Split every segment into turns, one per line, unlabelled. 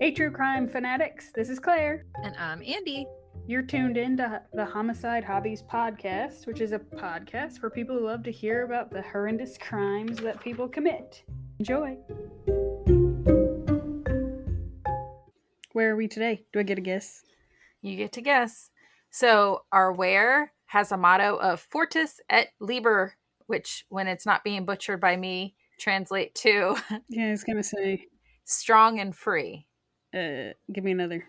Hey, true crime fanatics, this is Claire.
And I'm Andy.
You're tuned in to the Homicide Hobbies podcast, which is a podcast for people who love to hear about the horrendous crimes that people commit. Enjoy. Where are we today? Do I get a guess?
You get to guess. So our where has a motto of Fortis et Liber, which when it's not being butchered by me, translate to
Yeah, I was going to say,
strong and free.
give me another.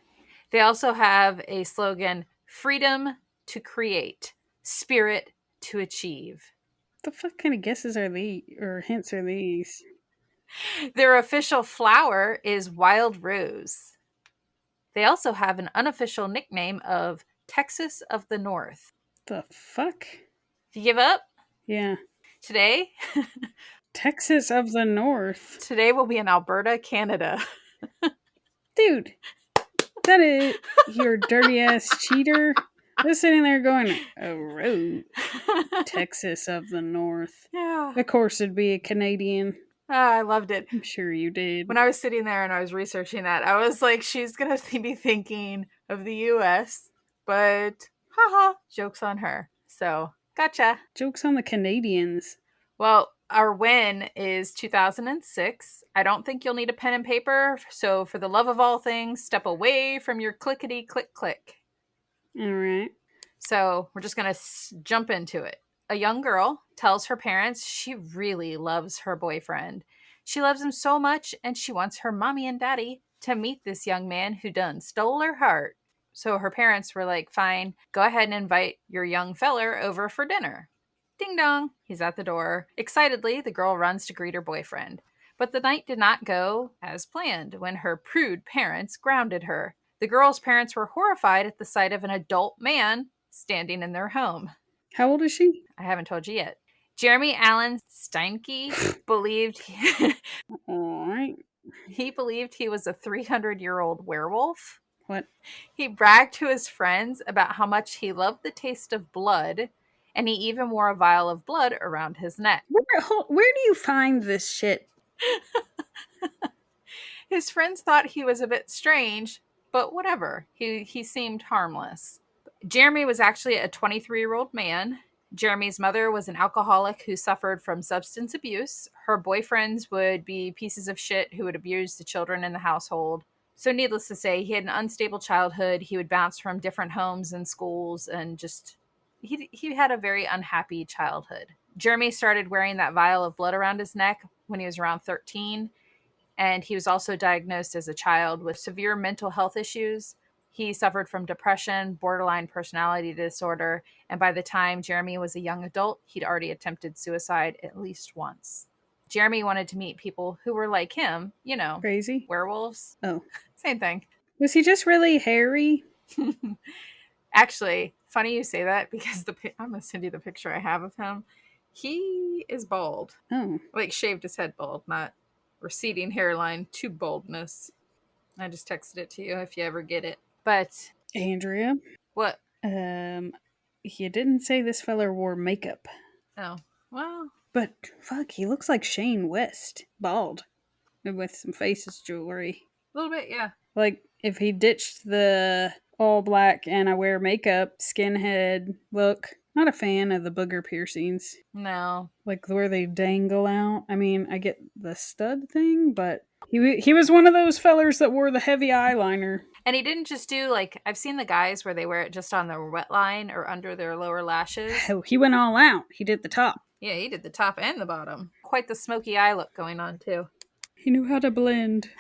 They also have a slogan, freedom to create, spirit to achieve.
What the fuck kind of guesses are these, or hints are these?
Their official flower is wild rose. They also have an unofficial nickname of Texas of the North.
The fuck?
You give up?
Yeah.
Today?
Texas of the North.
Today will be in Alberta, Canada.
Dude, that is your dirty ass cheater. They're sitting there going, oh, road. Texas of the North.
Yeah.
Of course it'd be a Canadian.
I loved it.
I'm sure you did.
When I was sitting there and I was researching that, I was like, she's going to be thinking of the U.S., but haha, joke's on her. So, gotcha.
Joke's on the Canadians.
Well, our win is 2006. I don't think you'll need a pen and paper, so for the love of all things, step away from your clickety-click-click.
All right.
So, we're just going to jump into it. A young girl tells her parents she really loves her boyfriend. She loves him so much, and she wants her mommy and daddy to meet this young man who done stole her heart. So her parents were like, fine, go ahead and invite your young feller over for dinner. Ding dong, he's at the door. Excitedly, the girl runs to greet her boyfriend. But the night did not go as planned when her prude parents grounded her. The girl's parents were horrified at the sight of an adult man standing in their home.
How old is she?
I haven't told you yet. Jeremy Allen Steinke believed
All right.
he believed he was a 300-year-old werewolf.
What?
He bragged to his friends about how much he loved the taste of blood, and he even wore a vial of blood around his neck.
Where do you find this shit?
His friends thought he was a bit strange, but whatever. He seemed harmless. Jeremy was actually a 23-year-old man. Jeremy's mother was an alcoholic who suffered from substance abuse. Her boyfriends would be pieces of shit who would abuse the children in the household. So needless to say, he had an unstable childhood. He would bounce from different homes and schools and just... He had a very unhappy childhood. Jeremy started wearing that vial of blood around his neck when he was around 13. And he was also diagnosed as a child with severe mental health issues. He suffered from depression, borderline personality disorder, and by the time Jeremy was a young adult, he'd already attempted suicide at least once. Jeremy wanted to meet people who were like him, you know.
Crazy?
Werewolves.
Oh.
Same thing.
Was he just really hairy?
Actually, funny you say that because I'm going to send you the picture I have of him. He is bald.
Oh.
Like shaved his head bald, not receding hairline to baldness. I just texted it to you if you ever get it. But
Andrea?
What?
You didn't say this feller wore makeup.
Oh, well.
But, fuck, he looks like Shane West. Bald. And with some faces jewelry.
A little bit, yeah.
Like, if he ditched the all black and I wear makeup, skinhead look. Not a fan of the booger piercings.
No.
Like, where they dangle out. I mean, I get the stud thing, but he was one of those fellers that wore the heavy eyeliner.
And he didn't just do, like, I've seen the guys where they wear it just on their wet line or under their lower lashes.
Oh, he went all out. He did the top.
Yeah, he did the top and the bottom. Quite the smoky eye look going on, too.
He knew how to blend.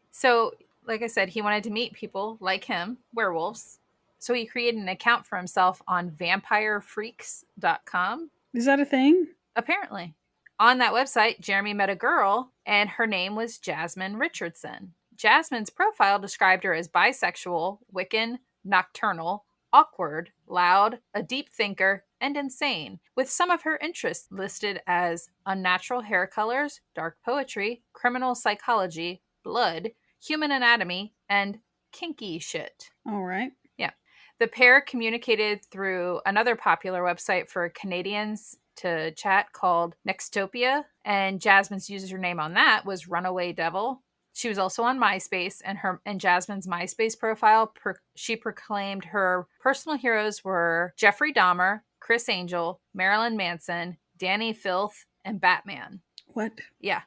So, like I said, he wanted to meet people like him, werewolves. So he created an account for himself on vampirefreaks.com.
Is that a thing?
Apparently. On that website, Jeremy met a girl, and her name was Jasmine Richardson. Jasmine's profile described her as bisexual, Wiccan, nocturnal, awkward, loud, a deep thinker, and insane, with some of her interests listed as unnatural hair colors, dark poetry, criminal psychology, blood, human anatomy, and kinky shit.
All right.
Yeah. The pair communicated through another popular website for Canadians to chat called Nextopia, and Jasmine's username on that was Runaway Devil. She was also on MySpace, and Jasmine's MySpace profile, she proclaimed her personal heroes were Jeffrey Dahmer, Chris Angel, Marilyn Manson, Danny Filth, and Batman.
What?
Yeah.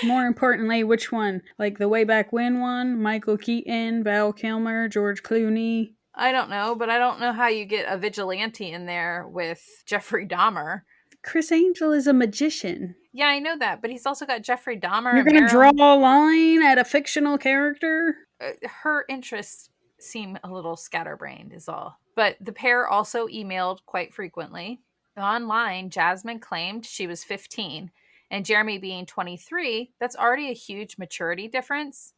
More importantly, which one? Like the way back when one? Michael Keaton, Val Kilmer, George Clooney?
I don't know, but I don't know how you get a vigilante in there with Jeffrey Dahmer.
Chris Angel is a magician.
Yeah, I know that, but he's also got Jeffrey Dahmer.
You're going to draw a line at a fictional character?
Her interests seem a little scatterbrained is all. But the pair also emailed quite frequently. Online, Jasmine claimed she was 15, and Jeremy being 23, that's already a huge maturity difference.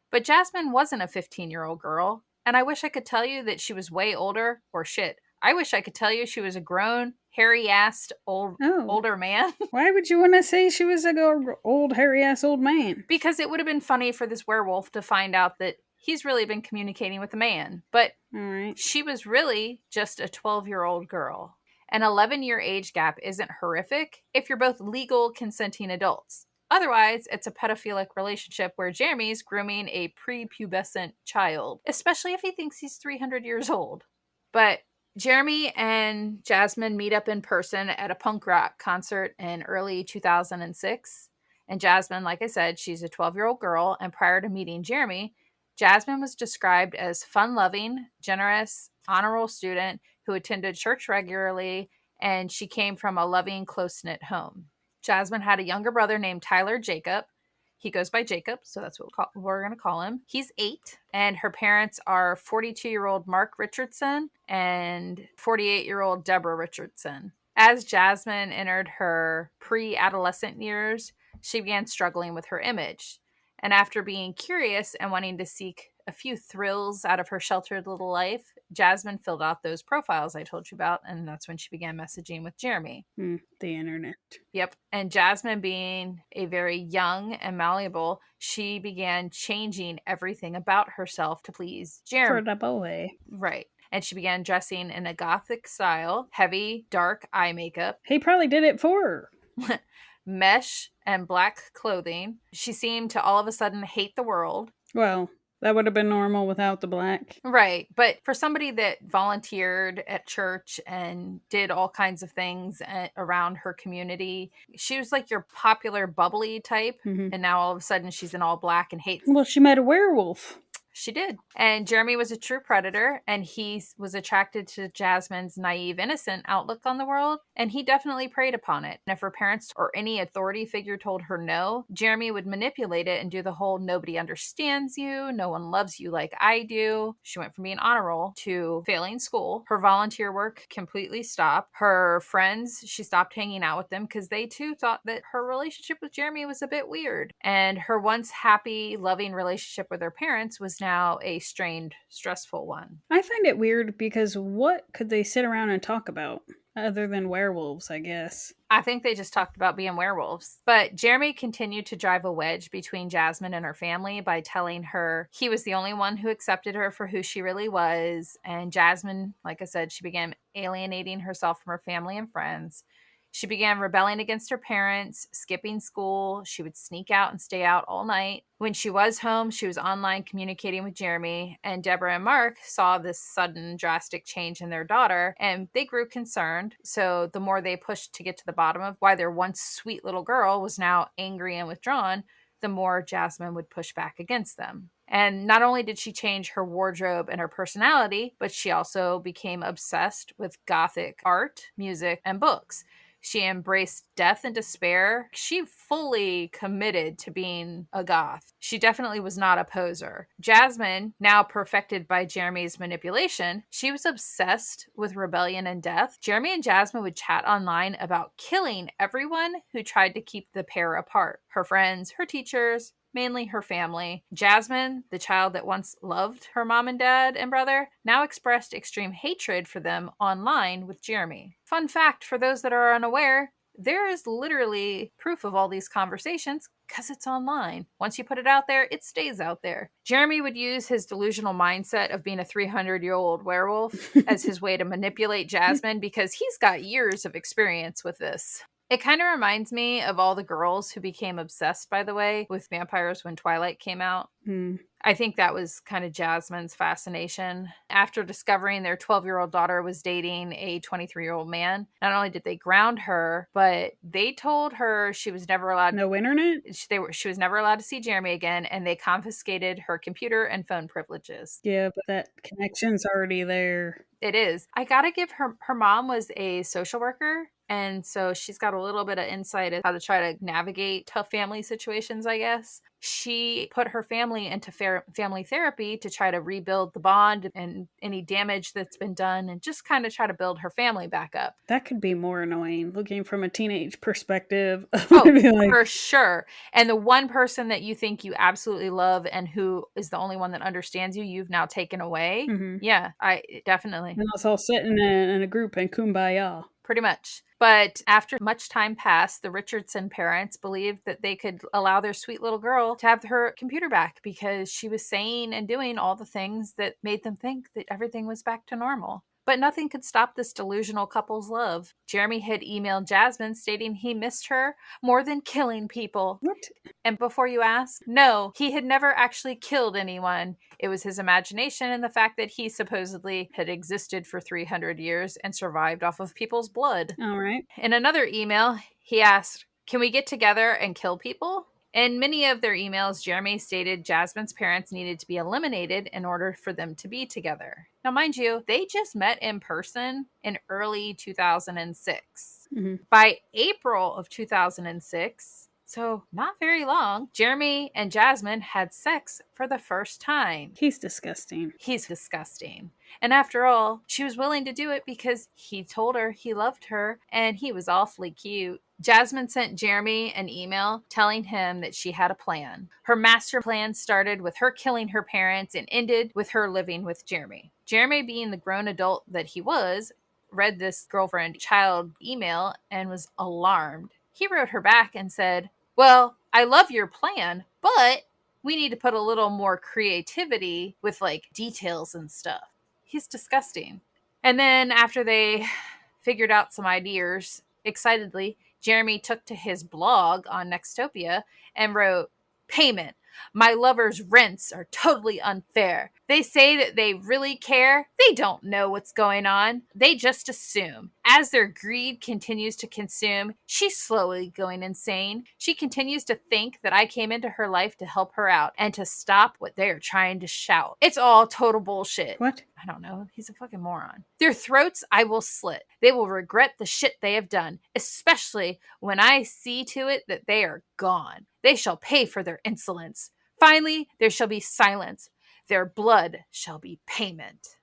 But Jasmine wasn't a 15-year-old girl, and I wish I could tell you that she was way older, or shit. I wish I could tell you she was a grown, hairy-assed older man.
Why would you want to say she was a old, hairy-ass old man?
Because it would have been funny for this werewolf to find out that he's really been communicating with a man. But she was really just a 12-year-old girl. An 11-year age gap isn't horrific if you're both legal, consenting adults. Otherwise, it's a pedophilic relationship where Jeremy's grooming a prepubescent child, especially if he thinks he's 300 years old. But Jeremy and Jasmine meet up in person at a punk rock concert in early 2006. And Jasmine, like I said, she's a 12-year-old girl. And prior to meeting Jeremy, Jasmine was described as fun-loving, generous, honor roll student who attended church regularly, and she came from a loving, close-knit home. Jasmine had a younger brother named Tyler Jacob. He goes by Jacob, so that's what we're going to call him. He's 8, and her parents are 42-year-old Mark Richardson and 48-year-old Deborah Richardson. As Jasmine entered her pre-adolescent years, she began struggling with her image. And after being curious and wanting to seek a few thrills out of her sheltered little life, Jasmine filled out those profiles I told you about, and that's when she began messaging with Jeremy.
The internet.
Yep. And Jasmine, being a very young and malleable, she began changing everything about herself to please Jeremy.
For the boy.
Right. And she began dressing in a gothic style, heavy, dark eye makeup.
He probably did it for her.
Mesh and black clothing. She seemed to all of a sudden hate the world.
Well, that would have been normal without the black.
Right. But for somebody that volunteered at church and did all kinds of things around her community, she was like your popular bubbly type. Mm-hmm. And now all of a sudden she's in all black and hates.
Well, she met a werewolf.
She did. And Jeremy was a true predator, and he was attracted to Jasmine's naive, innocent outlook on the world, and he definitely preyed upon it. And if her parents or any authority figure told her no, Jeremy would manipulate it and do the whole nobody understands you, no one loves you like I do. She went from being honor roll to failing school. Her volunteer work completely stopped. Her friends, she stopped hanging out with them because they too thought that her relationship with Jeremy was a bit weird. And her once happy, loving relationship with her parents was now a strained, stressful one.
I find it weird because what could they sit around and talk about other than werewolves, I guess?
I think they just talked about being werewolves. But Jeremy continued to drive a wedge between Jasmine and her family by telling her he was the only one who accepted her for who she really was. And Jasmine, like I said, she began alienating herself from her family and friends. She began rebelling against her parents, skipping school. She would sneak out and stay out all night. When she was home, she was online communicating with Jeremy, and Deborah and Mark saw this sudden drastic change in their daughter, and they grew concerned. So the more they pushed to get to the bottom of why their once sweet little girl was now angry and withdrawn, the more Jasmine would push back against them. And not only did she change her wardrobe and her personality, but she also became obsessed with gothic art, music, and books. She embraced death and despair. She fully committed to being a goth. She definitely was not a poser. Jasmine, now perfected by Jeremy's manipulation, she was obsessed with rebellion and death. Jeremy and Jasmine would chat online about killing everyone who tried to keep the pair apart. Her friends, her teachers, mainly her family. Jasmine, the child that once loved her mom and dad and brother, now expressed extreme hatred for them online with Jeremy. Fun fact for those that are unaware, there is literally proof of all these conversations because it's online. Once you put it out there, it stays out there. Jeremy would use his delusional mindset of being a 300-year-old werewolf as his way to manipulate Jasmine because he's got years of experience with this. It kind of reminds me of all the girls who became obsessed, by the way, with vampires when Twilight came out.
Hmm.
I think that was kind of Jasmine's fascination. After discovering their 12-year-old daughter was dating a 23-year-old man, not only did they ground her, but they told her she was never allowed
No internet?
she was never allowed to see Jeremy again, and they confiscated her computer and phone privileges.
Yeah, but that connection's already there.
It is. I gotta give her mom was a social worker, and so she's got a little bit of insight at how to try to navigate tough family situations, I guess. She put her family into family therapy to try to rebuild the bond and any damage that's been done, and just kind of try to build her family back up.
That could be more annoying looking from a teenage perspective.
Oh,
Be like,
for sure. And the one person that you think you absolutely love and who is the only one that understands you, you've now taken away.
mhm.
Yeah, I definitely.
And us all sitting in a group and kumbaya.
Pretty much. But after much time passed, the Richardson parents believed that they could allow their sweet little girl to have her computer back because she was saying and doing all the things that made them think that everything was back to normal. But nothing could stop this delusional couple's love. Jeremy had emailed Jasmine stating he missed her more than killing people.
What?
And before you ask, no, he had never actually killed anyone. It was his imagination and the fact that he supposedly had existed for 300 years and survived off of people's blood.
All right.
In another email, he asked, "Can we get together and kill people?" In many of their emails, Jeremy stated Jasmine's parents needed to be eliminated in order for them to be together. Now, mind you, they just met in person in early 2006.
Mhm.
By April of 2006, so not very long, Jeremy and Jasmine had sex for the first time.
He's disgusting.
He's disgusting. And after all, she was willing to do it because he told her he loved her and he was awfully cute. Jasmine sent Jeremy an email telling him that she had a plan. Her master plan started with her killing her parents and ended with her living with Jeremy. Jeremy, being the grown adult that he was, read this girlfriend child email and was alarmed. He wrote her back and said, "Well, I love your plan, but we need to put a little more creativity with like details and stuff." He's disgusting. And then after they figured out some ideas, excitedly, Jeremy took to his blog on Nextopia and wrote, "Payment. My lover's rents are totally unfair. They say that they really care. They don't know what's going on. They just assume. As their greed continues to consume, she's slowly going insane. She continues to think that I came into her life to help her out and to stop what they are trying to shout. It's all total bullshit."
What?
I don't know. He's a fucking moron. "Their throats I will slit. They will regret the shit they have done, especially when I see to it that they are gone. They shall pay for their insolence. Finally, there shall be silence. Their blood shall be payment."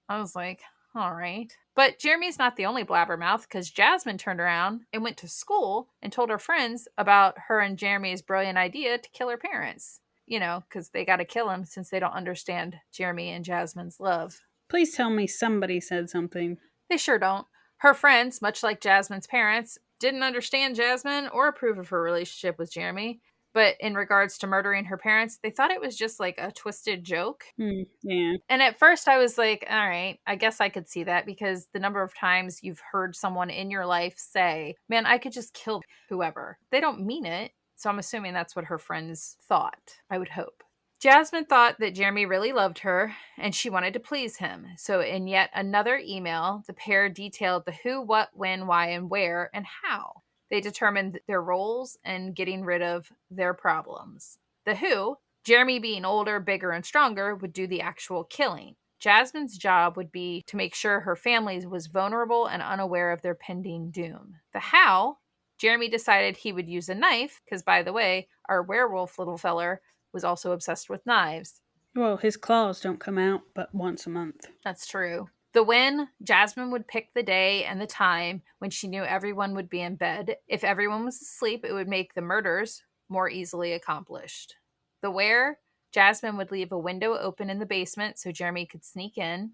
I was like, all right. But Jeremy's not the only blabbermouth, because Jasmine turned around and went to school and told her friends about her and Jeremy's brilliant idea to kill her parents. You know, because they got to kill him since they don't understand Jeremy and Jasmine's love.
Please tell me somebody said something.
They sure don't. Her friends, much like Jasmine's parents, didn't understand Jasmine or approve of her relationship with Jeremy. But in regards to murdering her parents, they thought it was just like a twisted joke.
Yeah.
And at first I was like, all right, I guess I could see that, because the number of times you've heard someone in your life say, "Man, I could just kill whoever." They don't mean it. So I'm assuming that's what her friends thought. I would hope. Jasmine thought that Jeremy really loved her and she wanted to please him. So in yet another email, the pair detailed the who, what, when, why, and where, and how. They determined their roles and getting rid of their problems. The who, Jeremy being older, bigger, and stronger, would do the actual killing. Jasmine's job would be to make sure her family was vulnerable and unaware of their pending doom. The how, Jeremy decided he would use a knife, because by the way, our werewolf little feller was also obsessed with knives.
Well, his claws don't come out but once a month.
That's true. The when, Jasmine would pick the day and the time when she knew everyone would be in bed. If everyone was asleep, it would make the murders more easily accomplished. The where, Jasmine would leave a window open in the basement so Jeremy could sneak in.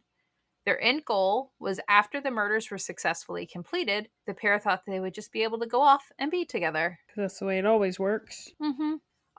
Their end goal was, after the murders were successfully completed, the pair thought they would just be able to go off and be together.
That's the way it always works.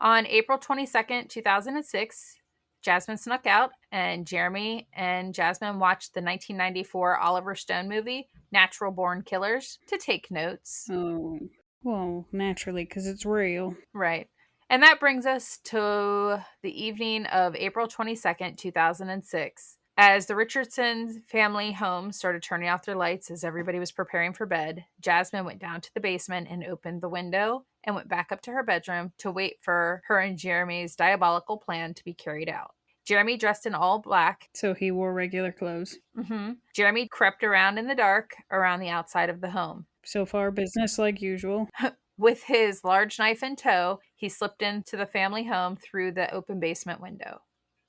On April 22nd, 2006, Jasmine snuck out, and Jeremy and Jasmine watched the 1994 Oliver Stone movie, Natural Born Killers, to take notes.
Oh, well, naturally, because it's real.
Right. And that brings us to the evening of April 22nd, 2006. As the Richardson family home started turning off their lights as everybody was preparing for bed, Jasmine went down to the basement and opened the window and went back up to her bedroom to wait for her and Jeremy's diabolical plan to be carried out. Jeremy dressed in all black.
So he wore regular clothes.
Jeremy crept around in the dark around the outside of the home.
So far, business like usual.
With his large knife in tow, he slipped into the family home through the open basement window.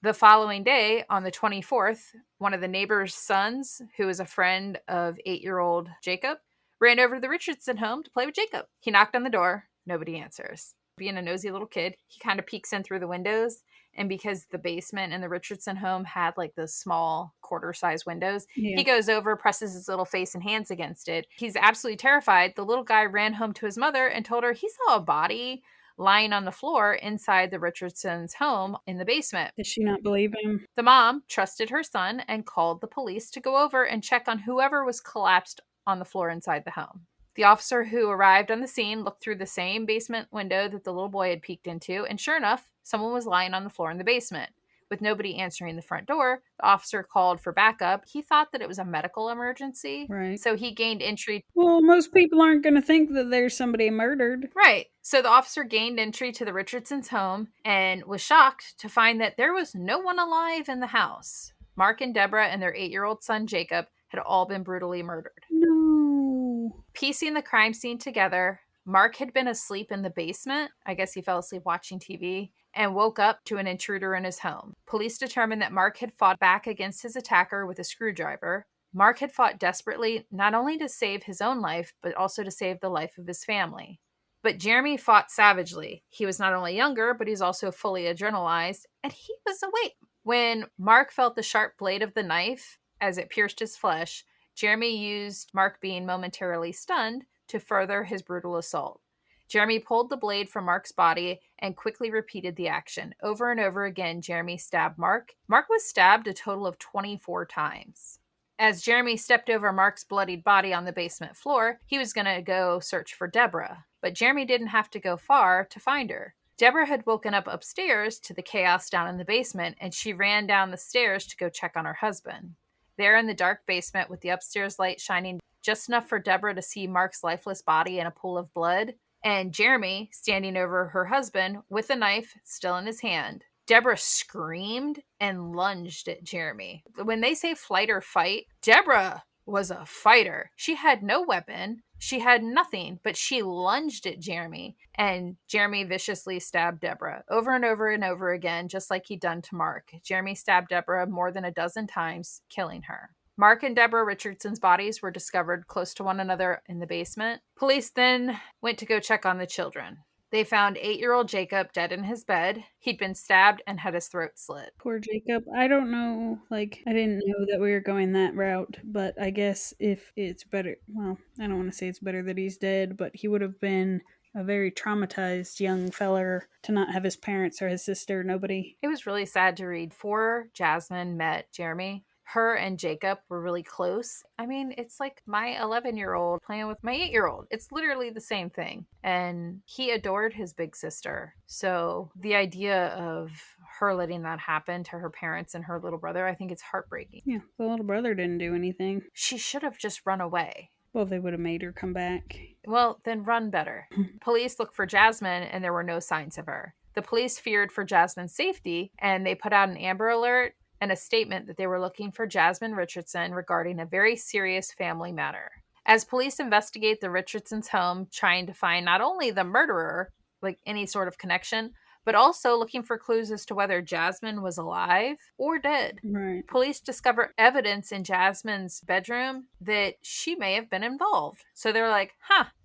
The following day, on the 24th, one of the neighbor's sons, who was a friend of 8-year-old Jacob, ran over to the Richardson home to play with Jacob. He knocked on the door. Nobody answers. Being a nosy little kid, he kind of peeks in through the windows. And because the basement in the Richardson home had like the small quarter-size windows, he goes over, presses his little face and hands against it. He's absolutely terrified. The little guy ran home to his mother and told her he saw a body lying on the floor inside the Richardson's home in the basement.
Did she not believe him?
The mom trusted her son and called the police to go over and check on whoever was collapsed on the floor inside the home. The officer who arrived on the scene looked through the same basement window that the little boy had peeked into, and sure enough, someone was lying on the floor in the basement. With nobody answering the front door, the officer called for backup. He thought that it was a medical emergency,
right?
So he gained entry.
Well, most people aren't going to think that there's somebody murdered.
Right. So the officer gained entry to the Richardsons' home and was shocked to find that there was no one alive in the house. Mark and Deborah and their 8-year-old son, Jacob, had all been brutally murdered.
No.
Piecing the crime scene together, Mark had been asleep in the basement. I guess he fell asleep watching TV and woke up to an intruder in his home. Police determined that Mark had fought back against his attacker with a screwdriver. Mark had fought desperately, not only to save his own life, but also to save the life of his family. But Jeremy fought savagely. He was not only younger, but he's also fully adrenalized, and he was awake. When Mark felt the sharp blade of the knife as it pierced his flesh, Jeremy used Mark being momentarily stunned to further his brutal assault. Jeremy pulled the blade from Mark's body and quickly repeated the action. Over and over again, Jeremy stabbed Mark. Mark was stabbed a total of 24 times. As Jeremy stepped over Mark's bloodied body on the basement floor, he was going to go search for Deborah. But Jeremy didn't have to go far to find her. Deborah had woken up upstairs to the chaos down in the basement, and she ran down the stairs to go check on her husband. There in the dark basement with the upstairs light shining just enough for Deborah to see Mark's lifeless body in a pool of blood, and Jeremy standing over her husband with a knife still in his hand. Deborah screamed and lunged at Jeremy. When they say flight or fight, Deborah was a fighter. She had no weapon. She had nothing, but she lunged at Jeremy, and Jeremy viciously stabbed Deborah over and over and over again, just like he'd done to Mark. Jeremy stabbed Deborah more than a dozen times, killing her. Mark and Deborah Richardson's bodies were discovered close to one another in the basement. Police then went to go check on the children. They found 8-year-old Jacob dead in his bed. He'd been stabbed and had his throat slit.
Poor Jacob. I don't know, I didn't know that we were going that route, but I guess if it's better, well, I don't want to say it's better that he's dead, but he would have been a very traumatized young feller to not have his parents or his sister, nobody.
It was really sad to read. Before Jasmine met Jeremy, her and Jacob were really close. I mean, it's like my 11-year-old playing with my 8-year-old. It's literally the same thing. And he adored his big sister. So the idea of her letting that happen to her parents and her little brother, I think it's heartbreaking.
Yeah, the little brother didn't do anything.
She should have just run away.
Well, they would have made her come back.
Well, then run better. Police looked for Jasmine and there were no signs of her. The police feared for Jasmine's safety and they put out an Amber Alert and a statement that they were looking for Jasmine Richardson regarding a very serious family matter. As police investigate the Richardsons' home, trying to find not only the murderer, like any sort of connection, but also looking for clues as to whether Jasmine was alive or dead.
Right.
Police discover evidence in Jasmine's bedroom that she may have been involved. So they're like,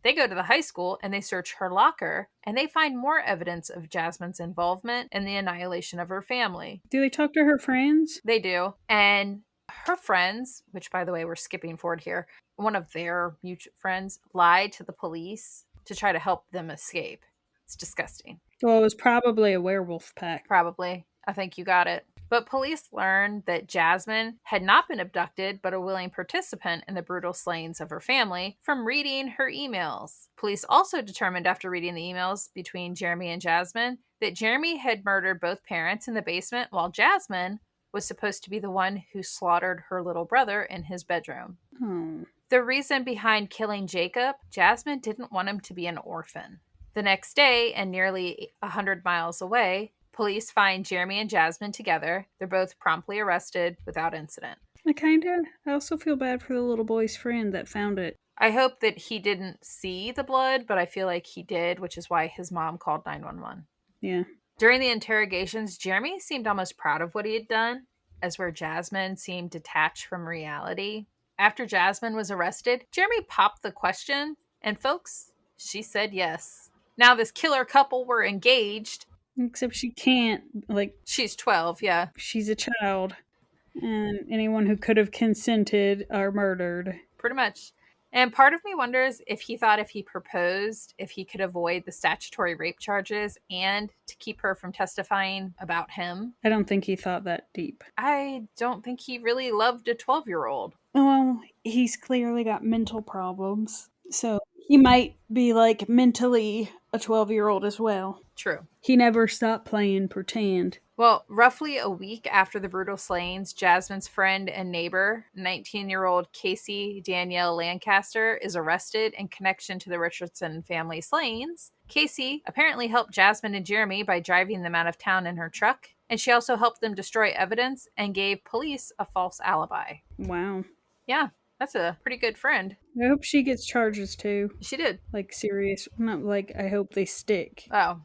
they go to the high school and they search her locker and they find more evidence of Jasmine's involvement in the annihilation of her family.
Do they talk to her friends?
They do. And her friends, which by the way, we're skipping forward here, one of their mutual friends lied to the police to try to help them escape. It's disgusting.
Well, it was probably a werewolf pack.
Probably. I think you got it. But police learned that Jasmine had not been abducted, but a willing participant in the brutal slayings of her family from reading her emails. Police also determined after reading the emails between Jeremy and Jasmine that Jeremy had murdered both parents in the basement while Jasmine was supposed to be the one who slaughtered her little brother in his bedroom.
Oh.
The reason behind killing Jacob, Jasmine didn't want him to be an orphan. The next day, and nearly 100 miles away, police find Jeremy and Jasmine together. They're both promptly arrested without incident.
I also feel bad for the little boy's friend that found it.
I hope that he didn't see the blood, but I feel like he did, which is why his mom called 911.
Yeah.
During the interrogations, Jeremy seemed almost proud of what he had done, as where Jasmine seemed detached from reality. After Jasmine was arrested, Jeremy popped the question, and folks, she said yes. Now this killer couple were engaged.
Except she can't,
She's 12, yeah.
she's a child. And anyone who could have consented are murdered.
Pretty much. And part of me wonders if he thought if he proposed, if he could avoid the statutory rape charges and to keep her from testifying about him.
I don't think he thought that deep.
I don't think he really loved a 12-year-old.
Well, he's clearly got mental problems. So he might be mentally a 12-year-old as well.
True.
He never stopped playing pretend.
Well, roughly a week after the brutal slayings, Jasmine's friend and neighbor, 19-year-old Casey Danielle Lancaster, is arrested in connection to the Richardson family slayings. Casey apparently helped Jasmine and Jeremy by driving them out of town in her truck, and she also helped them destroy evidence and gave police a false alibi.
Wow.
Yeah, that's a pretty good friend.
I hope she gets charges too.
She did.
Serious. Not I hope they stick.
Oh.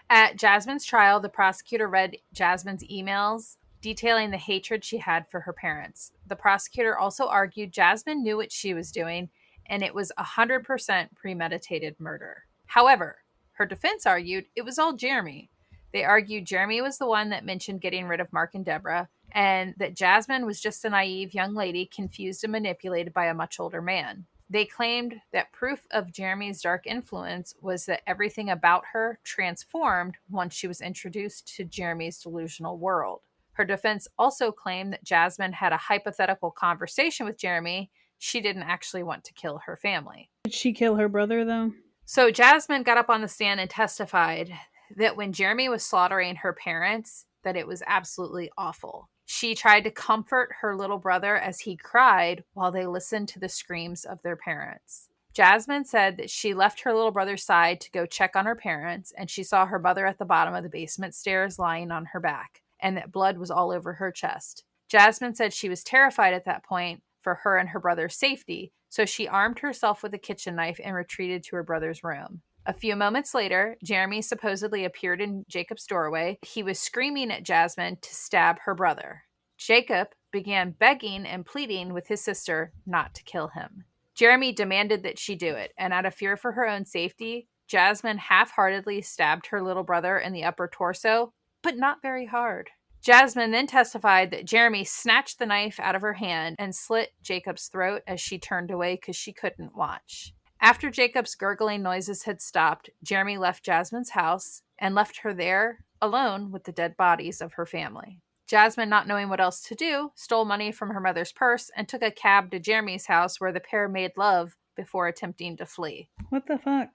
At Jasmine's trial, the prosecutor read Jasmine's emails detailing the hatred she had for her parents. The prosecutor also argued Jasmine knew what she was doing, and it was 100% premeditated murder. However, her defense argued it was all Jeremy. They argued Jeremy was the one that mentioned getting rid of Mark and Deborah, and that Jasmine was just a naive young lady confused and manipulated by a much older man. They claimed that proof of Jeremy's dark influence was that everything about her transformed once she was introduced to Jeremy's delusional world. Her defense also claimed that Jasmine had a hypothetical conversation with Jeremy. She didn't actually want to kill her family.
Did she kill her brother, though?
So Jasmine got up on the stand and testified that when Jeremy was slaughtering her parents, that it was absolutely awful. She tried to comfort her little brother as he cried while they listened to the screams of their parents. Jasmine said that she left her little brother's side to go check on her parents, and she saw her mother at the bottom of the basement stairs lying on her back, and that blood was all over her chest. Jasmine said she was terrified at that point for her and her brother's safety, so she armed herself with a kitchen knife and retreated to her brother's room. A few moments later, Jeremy supposedly appeared in Jacob's doorway. He was screaming at Jasmine to stab her brother. Jacob began begging and pleading with his sister not to kill him. Jeremy demanded that she do it, and out of fear for her own safety, Jasmine half-heartedly stabbed her little brother in the upper torso, but not very hard. Jasmine then testified that Jeremy snatched the knife out of her hand and slit Jacob's throat as she turned away because she couldn't watch. After Jacob's gurgling noises had stopped, Jeremy left Jasmine's house and left her there alone with the dead bodies of her family. Jasmine, not knowing what else to do, stole money from her mother's purse and took a cab to Jeremy's house where the pair made love before attempting to flee.
What the fuck?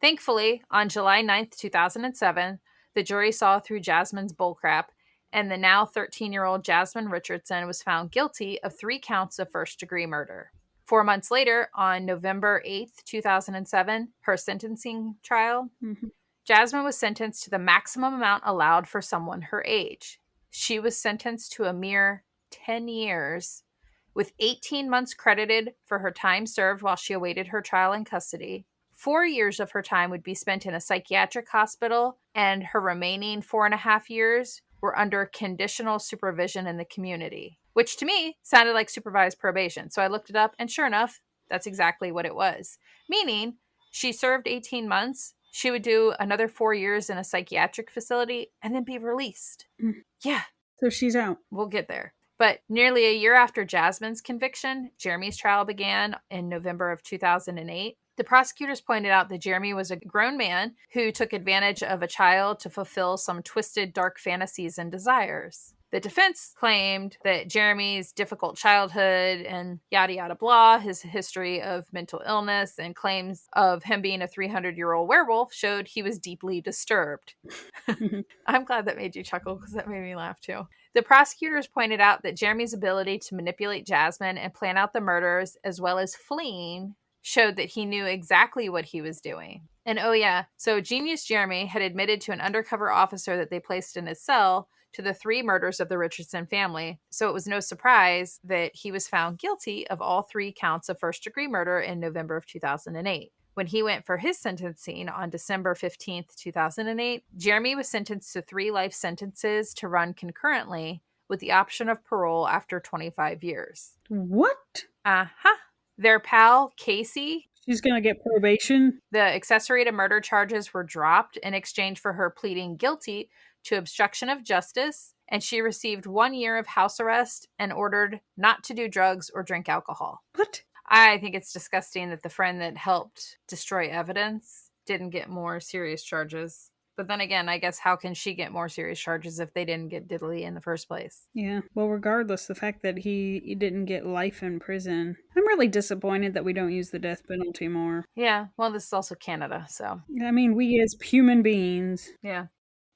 Thankfully, on July 9th, 2007, the jury saw through Jasmine's bullcrap, and the now 13-year-old Jasmine Richardson was found guilty of 3 counts of first-degree murder. 4 months later, on November 8th, 2007, her sentencing trial, Jasmine was sentenced to the maximum amount allowed for someone her age. She was sentenced to a mere 10 years, with 18 months credited for her time served while she awaited her trial in custody. 4 years of her time would be spent in a psychiatric hospital, and her remaining 4.5 years were under conditional supervision in the community, which to me sounded like supervised probation. So I looked it up, and sure enough, that's exactly what it was. Meaning, she served 18 months, she would do another 4 years in a psychiatric facility, and then be released. Yeah.
So she's out.
We'll get there. But nearly a year after Jasmine's conviction, Jeremy's trial began in November of 2008. The prosecutors pointed out that Jeremy was a grown man who took advantage of a child to fulfill some twisted, dark fantasies and desires. The defense claimed that Jeremy's difficult childhood and yada yada blah, his history of mental illness and claims of him being a 300-year-old werewolf showed he was deeply disturbed. I'm glad that made you chuckle because that made me laugh too. The prosecutors pointed out that Jeremy's ability to manipulate Jasmine and plan out the murders, as well as fleeing, showed that he knew exactly what he was doing. And oh yeah, so Genius Jeremy had admitted to an undercover officer that they placed in his cell to the 3 murders of the Richardson family, so it was no surprise that he was found guilty of all 3 counts of first-degree murder in November of 2008. When he went for his sentencing on December 15th, 2008, Jeremy was sentenced to 3 life sentences to run concurrently with the option of parole after 25 years.
What?
Uh-huh. Their pal, Casey,
She's gonna get probation?
the accessory to murder charges were dropped in exchange for her pleading guilty to obstruction of justice, and she received 1 year of house arrest and ordered not to do drugs or drink alcohol.
What?
I think it's disgusting that the friend that helped destroy evidence didn't get more serious charges. But then again, I guess how can she get more serious charges if they didn't get diddly in the first place?
Yeah. Well, regardless, the fact that he didn't get life in prison, I'm really disappointed that we don't use the death penalty more.
Yeah, well, this is also Canada, so.
I mean, we as human beings.
Yeah.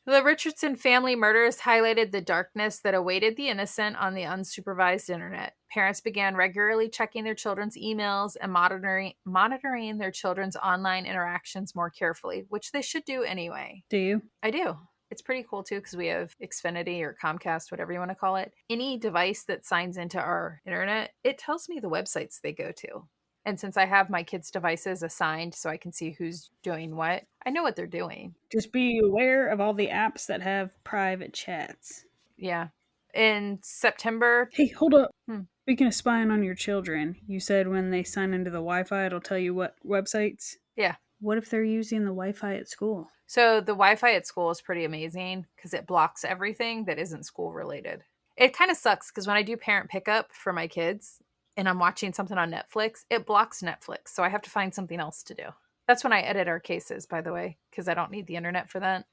The Richardson family murders highlighted the darkness that awaited the innocent on the unsupervised internet. Parents began regularly checking their children's emails and monitoring their children's online interactions more carefully, which they should do anyway.
Do you?
I do. It's pretty cool too because we have Xfinity or Comcast, whatever you want to call it. Any device that signs into our internet, it tells me the websites they go to. And since I have my kids' devices assigned so I can see who's doing what, I know what they're doing.
Just be aware of all the apps that have private chats.
Yeah. In September.
Hey, hold up. Speaking of spying on your children, you said when they sign into the Wi-Fi, it'll tell you what websites?
Yeah.
What if they're using the Wi-Fi at school?
So the Wi-Fi at school is pretty amazing because it blocks everything that isn't school related. It kind of sucks because when I do parent pickup for my kids and I'm watching something on Netflix, it blocks Netflix. So I have to find something else to do. That's when I edit our cases, by the way, because I don't need the internet for that.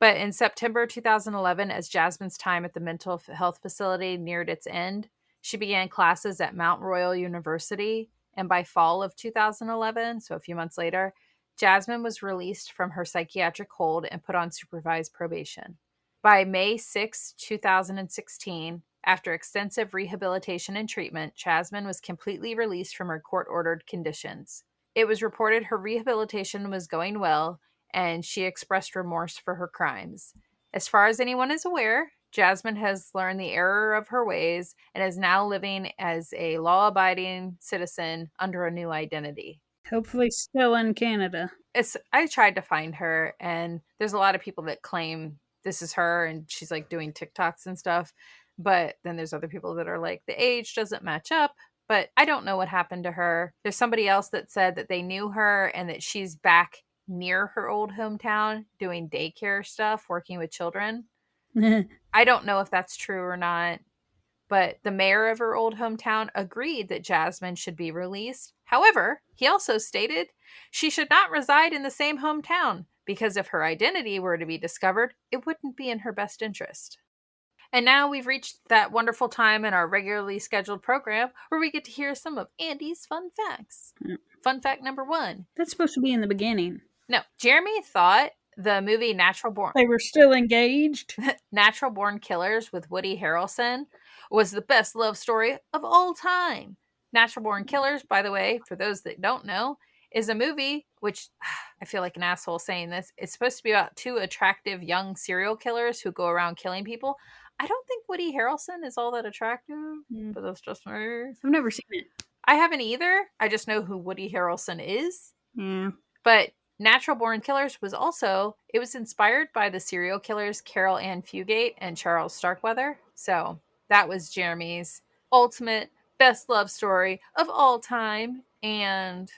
But in September 2011, as Jasmine's time at the mental health facility neared its end, she began classes at Mount Royal University. And by fall of 2011, so a few months later, Jasmine was released from her psychiatric hold and put on supervised probation. By May 6, 2016, after extensive rehabilitation and treatment, Jasmine was completely released from her court-ordered conditions. It was reported her rehabilitation was going well, and she expressed remorse for her crimes. As far as anyone is aware, Jasmine has learned the error of her ways and is now living as a law-abiding citizen under a new identity.
Hopefully still in Canada.
I tried to find her, and there's a lot of people that claim this is her, and she's like doing TikToks and stuff. But then there's other people that are like, the age doesn't match up. But I don't know what happened to her. There's somebody else that said that they knew her and that she's back near her old hometown doing daycare stuff, working with children. I don't know if that's true or not, but the mayor of her old hometown agreed that Jasmine should be released. However, he also stated she should not reside in the same hometown because if her identity were to be discovered, it wouldn't be in her best interest. And now we've reached that wonderful time in our regularly scheduled program where we get to hear some of Andy's fun facts. Fun fact number 1.
That's supposed to be in the beginning.
No, Jeremy thought the movie Natural Born...
They were still engaged?
Natural Born Killers with Woody Harrelson was the best love story of all time. Natural Born Killers, by the way, for those that don't know, is a movie which, I feel like an asshole saying this, it's supposed to be about 2 attractive young serial killers who go around killing people. I don't think Woody Harrelson is all that attractive, but that's just me.
I've never seen it.
I haven't either. I just know who Woody Harrelson is.
Yeah.
But Natural Born Killers was inspired by the serial killers Carol Ann Fugate and Charles Starkweather. So that was Jeremy's ultimate best love story of all time. And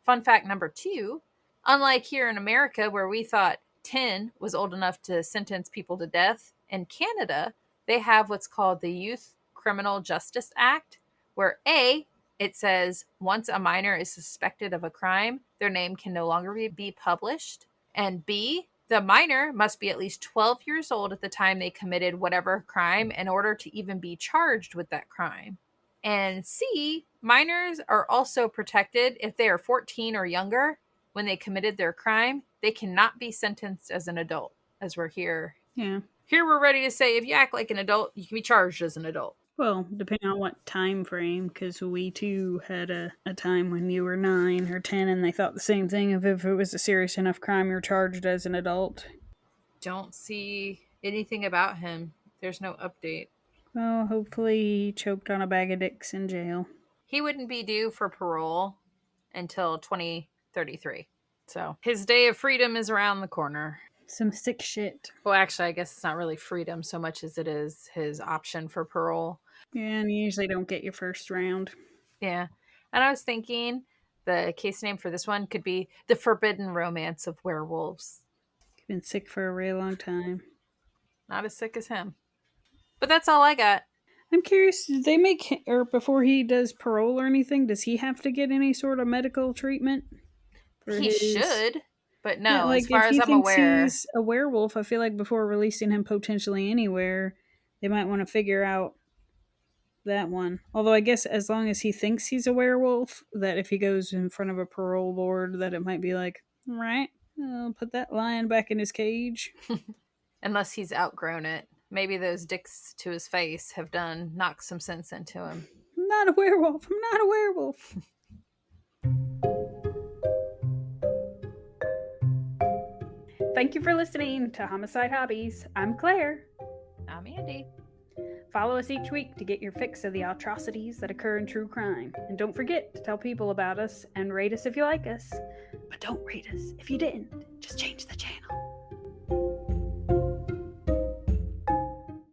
fun fact number 2, unlike here in America where we thought 10 was old enough to sentence people to death, in Canada, they have what's called the Youth Criminal Justice Act, where A, it says once a minor is suspected of a crime, their name can no longer be published. And B, The minor must be at least 12 years old at the time they committed whatever crime in order to even be charged with that crime. And C, minors are also protected if they are 14 or younger when they committed their crime. They cannot be sentenced as an adult, as we're here.
Yeah.
Here we're ready to say if you act like an adult, you can be charged as an adult.
Well, depending on what time frame, because we too had a time when you were 9 or 10 and they thought the same thing of if it was a serious enough crime, you're charged as an adult.
Don't see anything about him. There's no update.
Well, hopefully he choked on a bag of dicks in jail.
He wouldn't be due for parole until 2033. So his day of freedom is around the corner.
Some sick shit.
Well, actually, I guess it's not really freedom so much as it is his option for parole.
Yeah, and you usually don't get your first round.
Yeah. And I was thinking the case name for this one could be The Forbidden Romance of Werewolves.
Been sick for a real long time.
Not as sick as him. But that's all I got.
I'm curious, did they make, or before he does parole or anything, does he have to get any sort of medical treatment?
He should, but no,
Yeah, like
as far
if
as
he
I'm
thinks
aware.
he's a werewolf, I feel like before releasing him potentially anywhere, they might want to figure out that one. Although I guess as long as he thinks he's a werewolf, that if he goes in front of a parole board, that it might be like, right, I'll put that lion back in his cage.
Unless he's outgrown it. Maybe those dicks to his face have knocked some sense into him.
I'm not a werewolf. I'm not a werewolf. Thank you for listening to Homicide Hobbies. I'm Claire.
I'm Andy.
Follow us each week to get your fix of the atrocities that occur in true crime. And don't forget to tell people about us and rate us if you like us. But don't rate us if you didn't. Just change the channel.